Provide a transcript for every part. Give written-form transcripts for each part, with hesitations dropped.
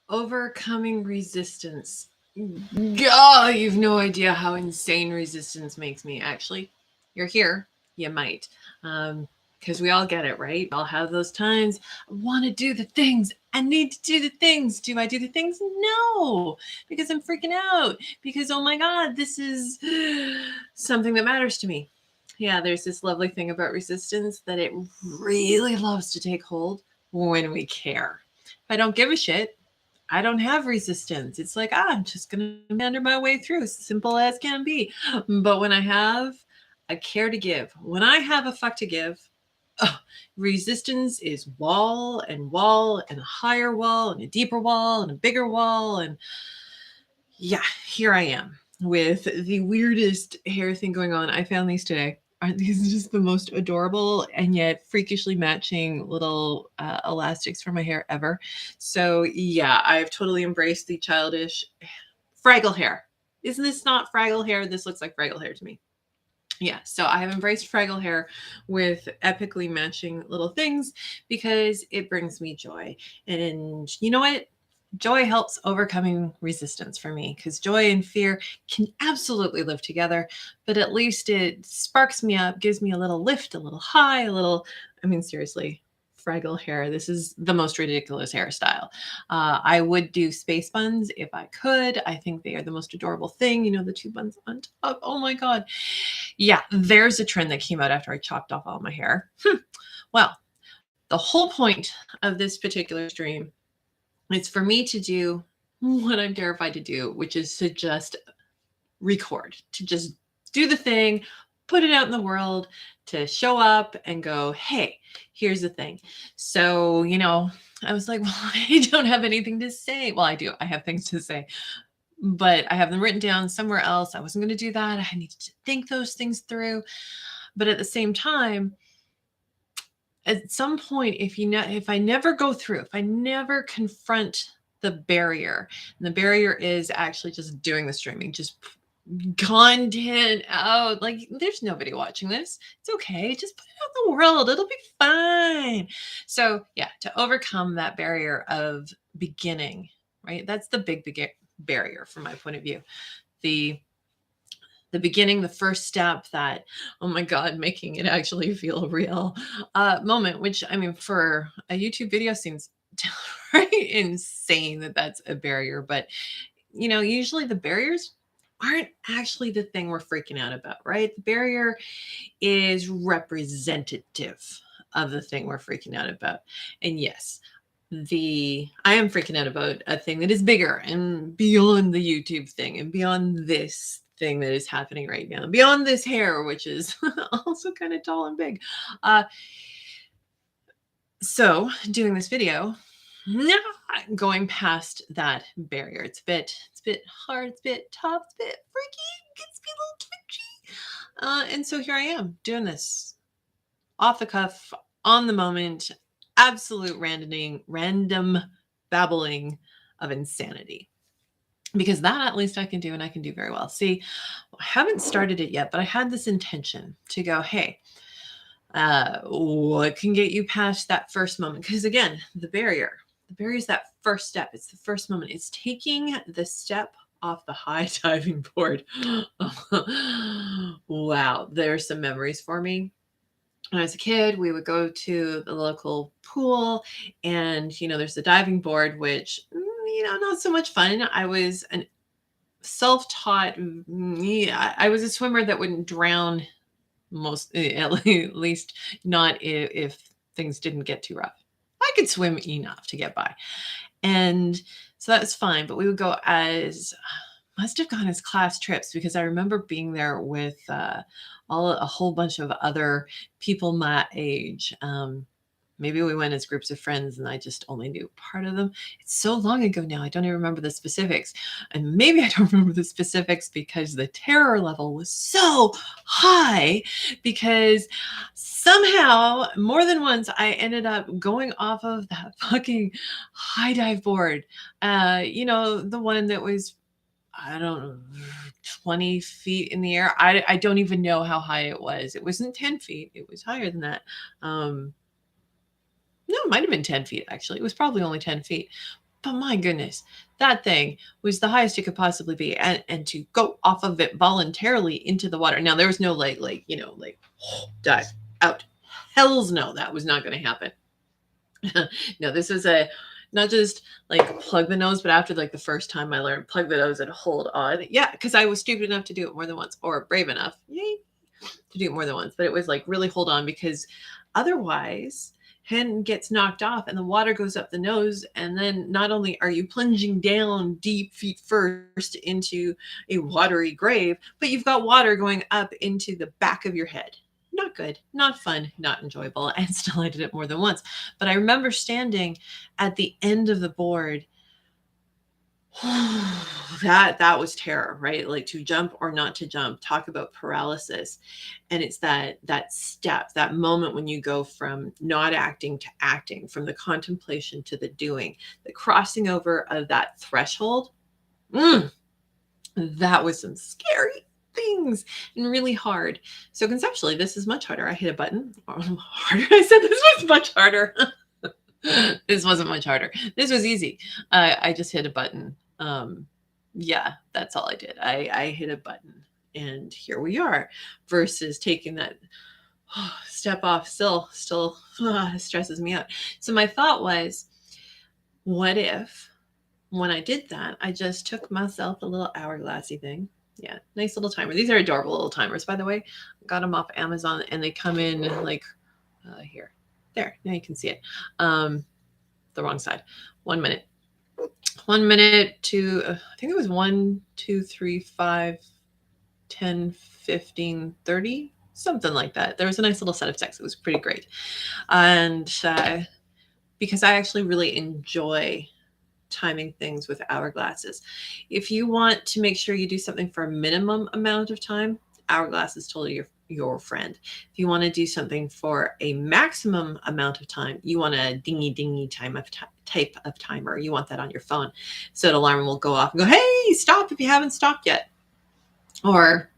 Overcoming resistance. God, you've no idea how insane resistance makes me. Actually, you're here. You might. Because we all get it, right? We all have those times. I want to do the things. I need to do the things. Do I do the things? No, because I'm freaking out. Because, oh my God, this is something that matters to me. Yeah, there's this lovely thing about resistance that it really loves to take hold when we care. If I don't give a shit, I don't have resistance. It's like, I'm just going to meander my way through, simple as can be. But when I have a care to give, when I have a fuck to give, resistance is wall and a higher wall and a deeper wall and a bigger wall. And yeah, here I am with the weirdest hair thing going on. I found these today. Aren't these just the most adorable and yet freakishly matching little elastics for my hair ever? So yeah, I've totally embraced the childish Fraggle hair. Isn't this not Fraggle hair? This looks like Fraggle hair to me. Yeah, so I have embraced Fraggle hair with epically matching little things because it brings me joy. And you know what? Joy helps overcoming resistance for me because joy and fear can absolutely live together, but at least it sparks me up, gives me a little lift, a little high, a little, I mean, seriously, Fraggle hair. This is the most ridiculous hairstyle. I would do space buns if I could. I think they are the most adorable thing. You know, the two buns on top. Oh my God. Yeah, there's a trend that came out after I chopped off all my hair. Well, the whole point of this particular stream is for me to do what I'm terrified to do, which is to just record, to just do the thing, put it out in the world, to show up and go, hey, here's the thing. So, I was like, well, I don't have anything to say. Well, I do. I have things to say, but I have them written down somewhere else. I wasn't going to do that. I needed to think those things through. But at the same time, at some point, if I never go through, if I never confront the barrier, and the barrier is actually just doing the streaming, just content out, like there's nobody watching this. It's okay. Just put it out in the world. It'll be fine. So yeah, to overcome that barrier of beginning, right? That's the big barrier from my point of view. The beginning, the first step, that, oh my God, making it actually feel real moment, which I mean, for a YouTube video seems right insane that that's a barrier. But, usually the barriers aren't actually the thing we're freaking out about, right? The barrier is representative of the thing we're freaking out about. And yes, I am freaking out about a thing that is bigger and beyond the YouTube thing and beyond this thing that is happening right now, beyond this hair, which is also kind of tall and big. So doing this video, going past that barrier, it's a bit hard, it's a bit tough, it's a bit freaky, gets me a little twitchy. And so here I am doing this off the cuff, on the moment, absolute random babbling of insanity. Because that at least I can do, and I can do very well. See, I haven't started it yet, but I had this intention to go, hey, what can get you past that first moment? Because again, the barrier is that first step. It's the first moment. It's taking the step off the high diving board. Wow, there's some memories for me. When I was a kid, we would go to the local pool, and there's the diving board, which not so much fun. I was an self-taught. I was a swimmer that wouldn't drown, at least not if things didn't get too rough. I could swim enough to get by, and so that was fine. But we would go must have gone as class trips, because I remember being there with a whole bunch of other people my age. Maybe we went as groups of friends and I just only knew part of them. It's so long ago now, I don't even remember the specifics. And maybe I don't remember the specifics because the terror level was so high, because somehow more than once I ended up going off of that fucking high dive board. The one that was, I don't know, 20 feet in the air. I don't even know how high it was. It wasn't 10 feet. It was higher than that. No, it might have been 10 feet, actually. It was probably only 10 feet. But my goodness, that thing was the highest it could possibly be. And to go off of it voluntarily into the water. Now, there was no like, dive out. Hell's no, that was not going to happen. No, this was not just like plug the nose, but after like the first time I learned plug the nose and hold on. Yeah, because I was stupid enough to do it more than once, or brave enough, yay, to do it more than once. But it was like really hold on, because otherwise hen gets knocked off and the water goes up the nose, and then not only are you plunging down deep feet first into a watery grave, but you've got water going up into the back of your head. Not good, not fun, not enjoyable. And still I did it more than once. But I remember standing at the end of the board. That was terror, right? Like, to jump or not to jump. Talk about paralysis. And it's that step, that moment when you go from not acting to acting, from the contemplation to the doing, the crossing over of that threshold. That was some scary things and really hard. So conceptually, this is much harder. I hit a button. Harder. I said this was much harder. This wasn't much harder. This was easy. I just hit a button. Yeah, that's all I did. I hit a button, and here we are. Versus taking that step off still stresses me out. So my thought was, what if when I did that, I just took myself a little hourglassy thing. Yeah, nice little timer. These are adorable little timers, by the way. Got them off Amazon, and they come in like here. There, now you can see it. The wrong side. 1 minute. 1 minute to, I think it was 1, 2, 3, 5, 10, 15, 30, something like that. There was a nice little set of text. It was pretty great. And because I actually really enjoy timing things with hourglasses. If you want to make sure you do something for a minimum amount of time, hourglass is totally your friend. If you want to do something for a maximum amount of time, you want a dingy type of timer. You want that on your phone, so an alarm will go off and go, hey, stop if you haven't stopped yet. Or,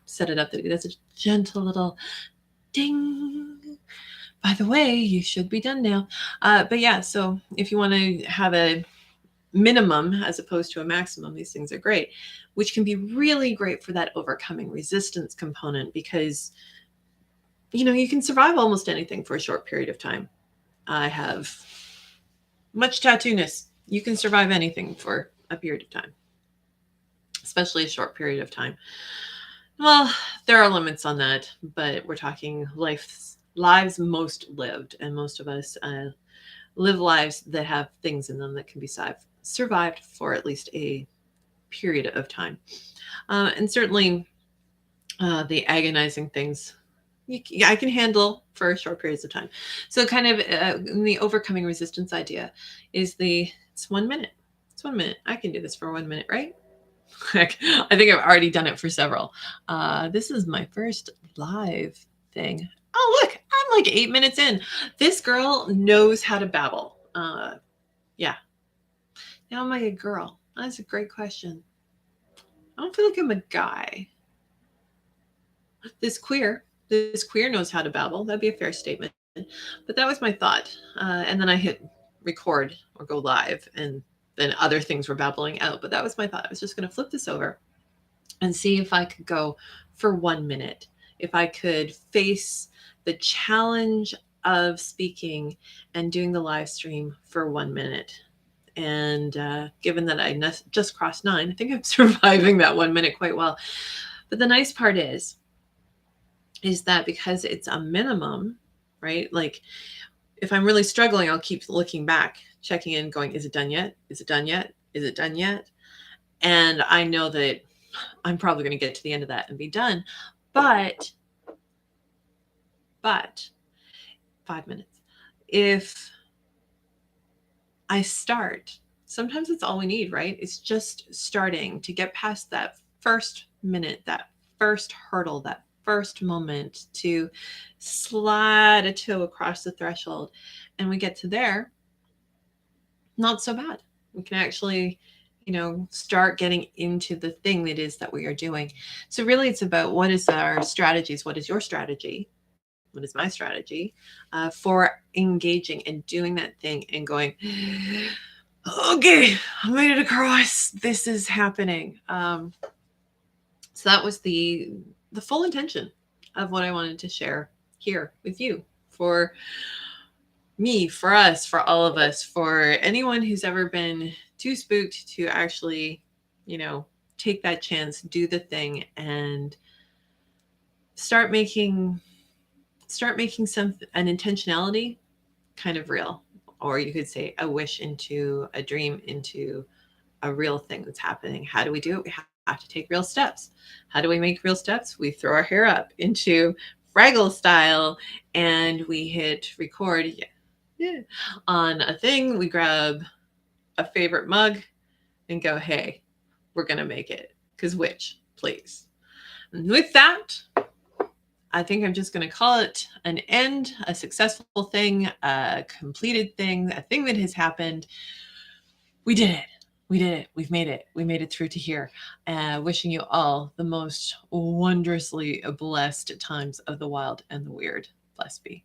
set it up that it does a gentle little ding. By the way, you should be done now. But yeah, so if you want to have a minimum as opposed to a maximum, these things are great, which can be really great for that overcoming resistance component, because you can survive almost anything for a short period of time. I have much tattoo-ness. You can survive anything for a period of time, especially a short period of time. Well, there are limits on that, but we're talking lives most lived, and most of us live lives that have things in them that can be survived for at least a period of time. And certainly the agonizing things I can handle for short periods of time. So kind of the overcoming resistance idea is it's 1 minute. It's 1 minute. I can do this for 1 minute, right? I think I've already done it for several. This is my first live thing. Oh, look, I'm like 8 minutes in. This girl knows how to babble. Yeah. Now, am I a girl? That's a great question. I don't feel like I'm a guy. This queer knows how to babble. That'd be a fair statement. But that was my thought. And then I hit record or go live, and then other things were babbling out. But that was my thought. I was just going to flip this over and see if I could go for 1 minute. If I could face the challenge of speaking and doing the live stream for 1 minute. And given that I just crossed 9, I think I'm surviving that 1 minute quite well. But the nice part is that because it's a minimum, right? Like, if I'm really struggling, I'll keep looking back, checking in, going, is it done yet? Is it done yet? Is it done yet? And I know that I'm probably going to get to the end of that and be done. But 5 minutes. If I start, sometimes it's all we need, right? It's just starting to get past that first minute, that first hurdle, that first moment to slide a toe across the threshold. And we get to there, not so bad. We can actually, start getting into the thing that is that we are doing. So really it's about what is our strategies? What is your strategy what is my strategy for engaging and doing that thing and going, okay, I made it across. This is happening. So that was the full intention of what I wanted to share here with you, for me, for us, for all of us, for anyone who's ever been too spooked to actually, take that chance, do the thing, and start making an intentionality kind of real. Or you could say a wish into a dream, into a real thing that's happening. How do we do it? We have to take real steps. How do we make real steps? We throw our hair up into Fraggle style and we hit record on a thing. We grab a favorite mug and go, hey, we're going to make it. Because which, please. And with that, I think I'm just going to call it an end, a successful thing, a completed thing, a thing that has happened. We did it. We did it. We've made it. We made it through to here. Wishing you all the most wondrously blessed times of the wild and the weird. Blessed be.